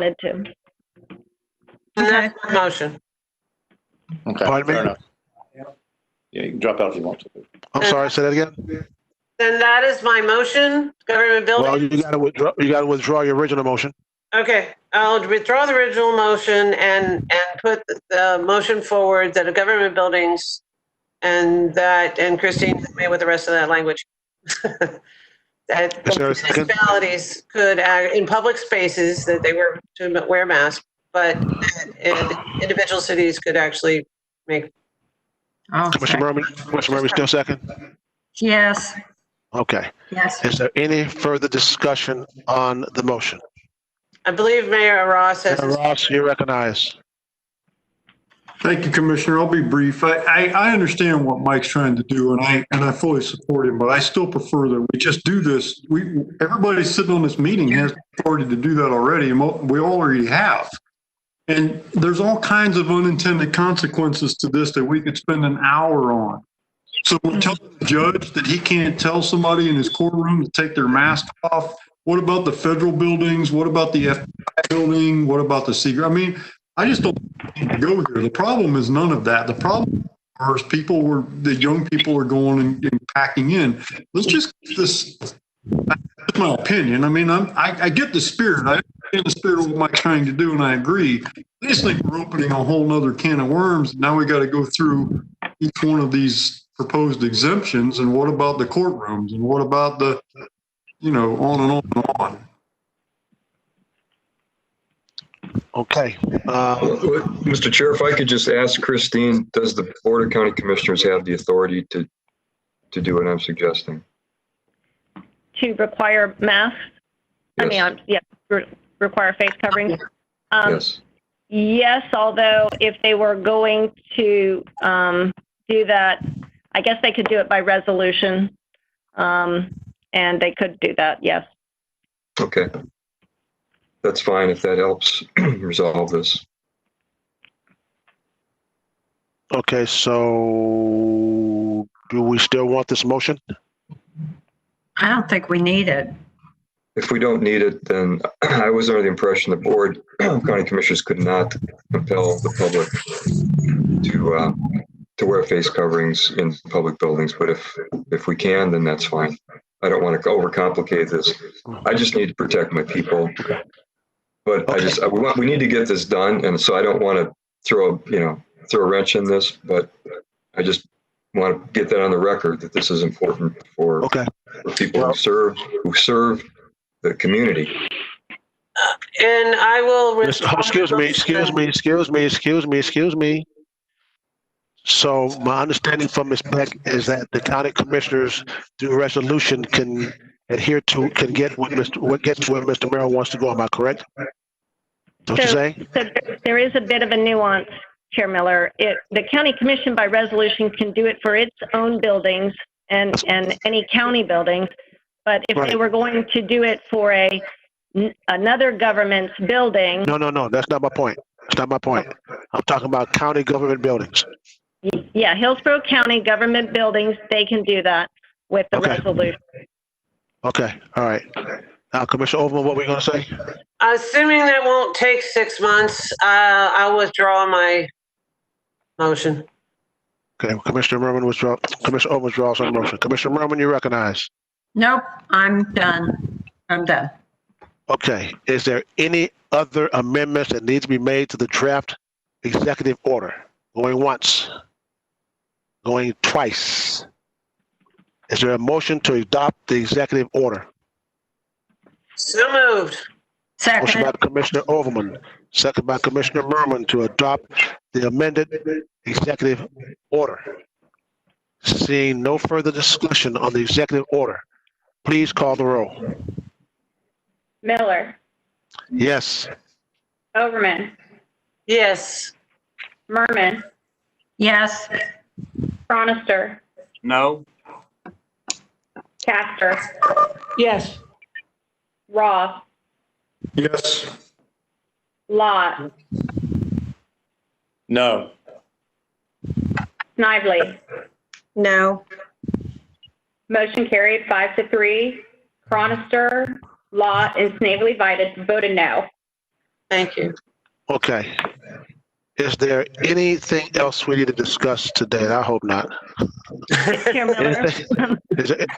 wanted to. And that's my motion. Okay, Pardon me? fair enough. Yeah, you can drop out if you want to. I'm sorry, say that again? Then that is my motion, government Well, building. you gotta withdraw your original motion. Okay, I'll withdraw the original motion and put the motion forward that of government buildings and Christine help me with the rest of that language. That Is there a second? municipalities could act in public spaces that they were to wear masks, but individual cities could actually make. Commissioner Merman, still second? Yes. Okay. Yes. Is there any further discussion on the motion? I believe Mayor Ross has. Mayor Ross, you recognize. Thank you, Commissioner. I'll be brief. I understand what Mike's trying to do, and I fully support him, but I still prefer that we just do this. Everybody sitting on this meeting has the authority to do that already, and we already have. And there's all kinds of unintended consequences to this that we could spend an hour on. So we're telling the judge that he can't tell somebody in his courtroom to take their mask off. What about the federal buildings? What about the FBI building? What about the secret? I mean, I just don't need to go here. The problem is none of that. The problem is the young people are going and packing in. Let's just get this. That's my opinion. I mean, I get the spirit. I understand the spirit of what Mike's trying to do, and I agree. I just think we're opening a whole nother can of worms. Now we got to go through each one of these proposed exemptions, and what about the courtrooms, and what about the, on and on and on. Okay. Mr. Chair, if I could just ask Christine, does the Board of County Commissioners have the authority to do what I'm suggesting? To require masks? Yes. Require face coverings? Yes. Yes, although if they were going to do that, I guess they could do it by resolution. And they could do that, yes. Okay. That's fine if that helps resolve this. Okay, so do we still want this motion? I don't think we need it. If we don't need it, then I was under the impression the Board of County Commissioners could not compel the public to wear face coverings in public buildings. But if we can, then that's fine. I don't want to overcomplicate this. I just need to protect my people. But okay. We need to get this done, and so I don't want to throw a wrench in this. But I just want to get that on the record that this is important for people who serve the community. And I will. Excuse me. So my understanding from Ms. Beck is that the county commissioners, through resolution, can get where Mr. Merrill wants to go. Am I correct? Don't you say? So there is a bit of a nuance, Chair Miller. The county commission by resolution can do it for its own buildings and any county buildings. But if they were going to do it for another government's building. No. That's not my point. That's not my point. I'm talking about county government buildings. Yeah, Hillsborough County government buildings, they can do that with the resolution. Okay, all right. Now, Commissioner Overman, what were we going to say? Assuming that won't take 6 months, I'll withdraw my motion. Okay, Commissioner Merman withdraws. Commissioner Overman withdraws on the motion. Commissioner Merman, you recognize? Nope, I'm done. Okay, is there any other amendments that need to be made to the draft executive order? Going once, going twice. Is there a motion to adopt the executive order? So moved. Second. Motion by Commissioner Overman, second by Commissioner Merman to adopt the amended executive order. Seeing no further discussion on the executive order, please call the roll. Miller. Yes. Overman. Yes. Merman. Yes. Cronister. No. Castor. Yes. Ross. Yes. Lott. No. Snively. No. Motion carried 5-3. Cronister, Lott, and Snavely voted no. Thank you. Okay. Is there anything else we need to discuss today? I hope not. Chair Miller. Is it,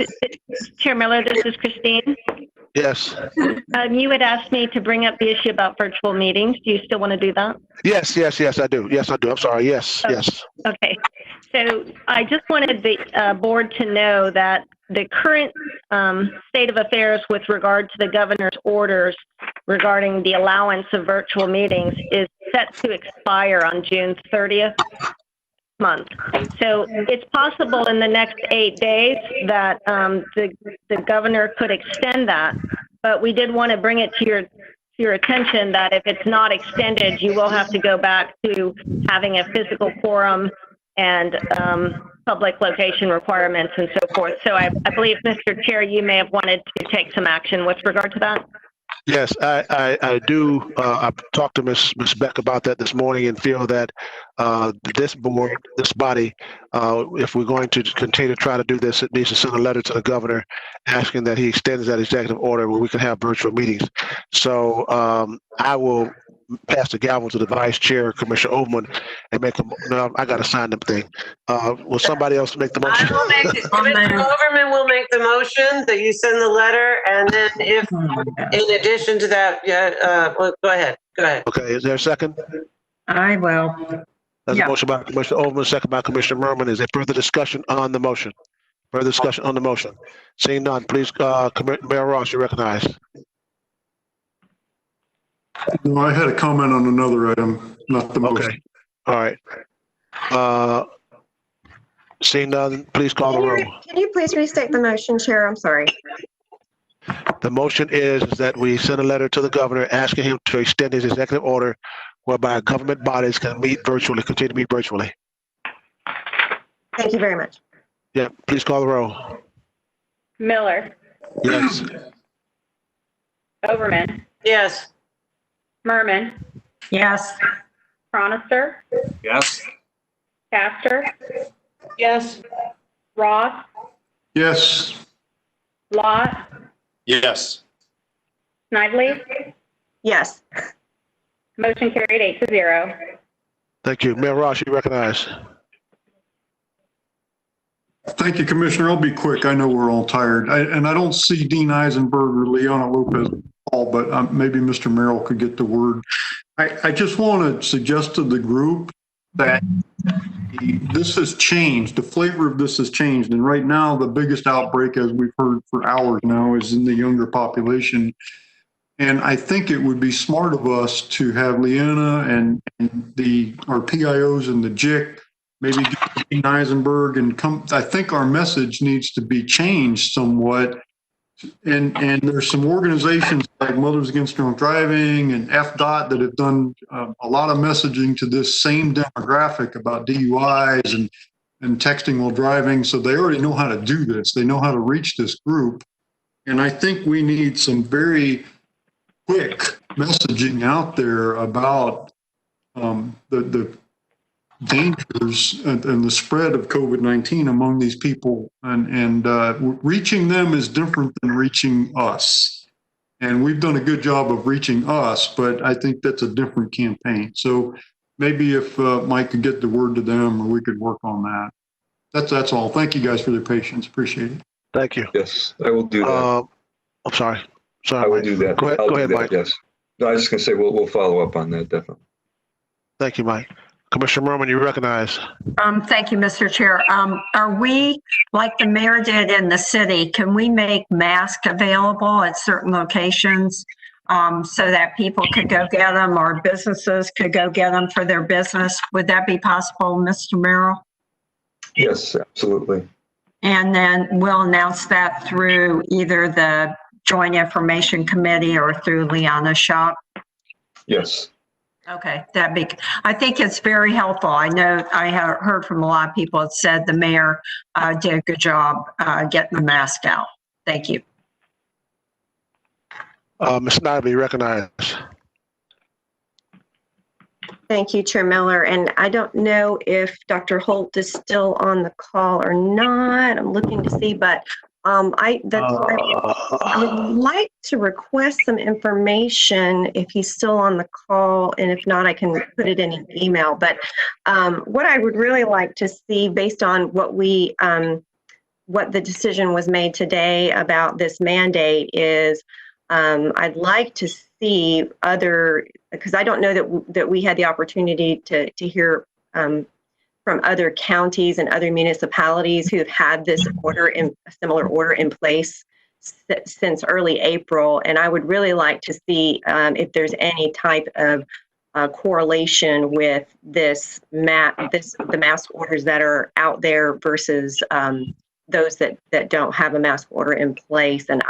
Chair Miller, this is Christine. yes. You had asked me to bring up the issue about virtual meetings. Do you still want to do that? Yes, I do. Yes, I do. I'm sorry. Yes, yes. Okay. So I just wanted the board to know that the current state of affairs with regard to the governor's orders regarding the allowance of virtual meetings is set to expire on June 30th month. So it's possible in the next 8 days that the governor could extend that, but we did want to bring it to your attention that if it's not extended, you will have to go back to having a physical quorum and public location requirements and so forth. So I believe, Mr. Chair, you may have wanted to take some action with regard to that. Yes, I do. I talked to Ms. Beck about that this morning and feel that this board, this body, if we're going to continue to try to do this, it needs to send a letter to the governor asking that he extends that executive order where we can have virtual meetings. So I will pass the gavel to the vice chair, Commissioner Overman, and make a, no, I got to sign the thing. Will somebody else make the motion? I will make it. Commissioner Overman will make the motion that you send the letter, and then if, in addition to that, well, go ahead. Okay, is there a second? I will. There's Yeah. a motion by Commissioner Overman, second by Commissioner Merman. Is there further discussion on the motion? Further discussion on the motion? Seeing none, please, Mayor Ross, you recognize. No, I had a comment on another item, not the motion. Okay, all right. Seeing none, please call the roll. Can you please restate the motion, Chair? I'm sorry. The motion is that we send a letter to the governor asking him to extend his executive order whereby government bodies can meet virtually, continue to meet virtually. Thank you very much. Yeah, please call the roll. Miller, Yes. Overman, Yes. Merman, Yes. Cronister, Yes. Castor, Yes. Ross, Yes, Lott, Yes. Snively. Yes. Motion carried 8-0. Thank you. Mayor Ross, you recognize. thank you, Commissioner. I'll be quick. I know we're all tired. And I don't see Dean Eisenberg or Leona Lopez at all, but maybe Mr. Merrill could get the word. I just want to suggest to the group that this has changed. The flavor of this has changed. And right now, the biggest outbreak, as we've heard for hours now, is in the younger population. And I think it would be smart of us to have Leona and our PIOs and the JIC maybe get Dean Eisenberg and come. I think our message needs to be changed somewhat. And there's some organizations like Mothers Against Drunk Driving and FDOT that have done a lot of messaging to this same demographic about DUIs and texting while driving. So they already know how to do this. They know how to reach this group. And I think we need some very quick messaging out there about the dangers and the spread of COVID-19 among these people, and reaching them is different than reaching us. And we've done a good job of reaching us, but I think that's a different campaign. So maybe if Mike could get the word to them, or we could work on that. That's all. Thank you guys for their patience. Appreciate it. Thank you. Yes, I will do that. I'm sorry. I will Mike. do that. Go ahead, I'll go do ahead, that, Mike. yes. No, I was just gonna say, we'll follow up on that, definitely. Thank you, Mike. Commissioner Merman, you recognize. Thank you, Mr. Chair. Are we, like the mayor did in the city, can we make masks available at certain locations so that people could go get them or businesses could go get them for their business? Would that be possible, Mr. Merrill? Yes, absolutely. And then we'll announce that through either the Joint Information Committee or through Leona's shop. Yes. Okay, I think it's very helpful. I know I have heard from a lot of people that said the mayor did a good job getting the mask out. Thank you. Ms. Snively, you recognize. Thank you, Chair Miller. And I don't know if Dr. Holt is still on the call or not. I'm looking to see, but I would like to request some information if he's still on the call, and if not, I can put it in an email. But what I would really like to see, based on what the decision was made today about this mandate, is I'd like to see because I don't know that we had the opportunity to hear from other counties and other municipalities who have had this a similar order in place since early April. And I would really like to see if there's any type of correlation with the mask orders that are out there versus those that don't have a mask order in place. And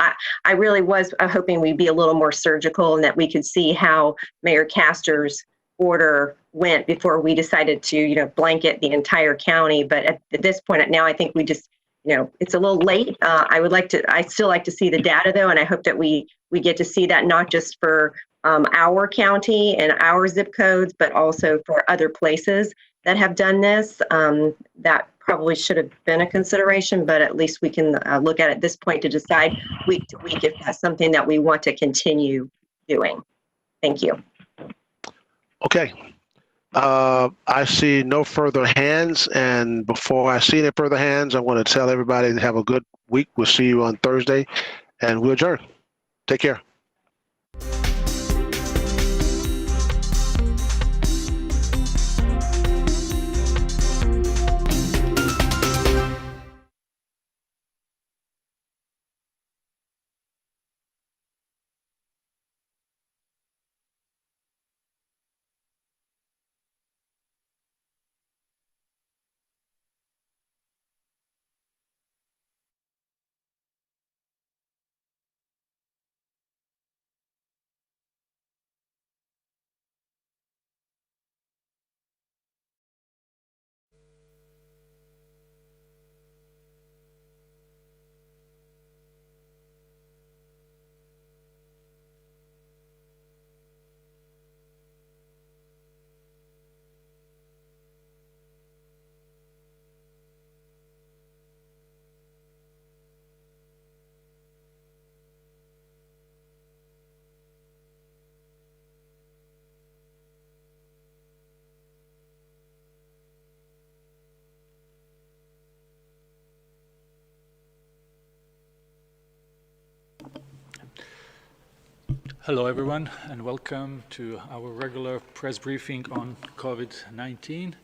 I really was hoping we'd be a little more surgical and that we could see how Mayor Castor's order went before we decided to, blanket the entire county. But at this point now, I think we just, it's a little late. I still like to see the data though. And I hope that we get to see that not just for our county and our zip codes, but also for other places that have done this. That probably should have been a consideration, but at least we can look at it at this point to decide week to week if that's something that we want to continue doing. Thank you. Okay. I see no further hands. And before I see any further hands, I want to tell everybody to have a good week. We'll see you on Thursday, and we'll adjourn. Take care. Hello, everyone, and welcome to our regular press briefing on COVID-19.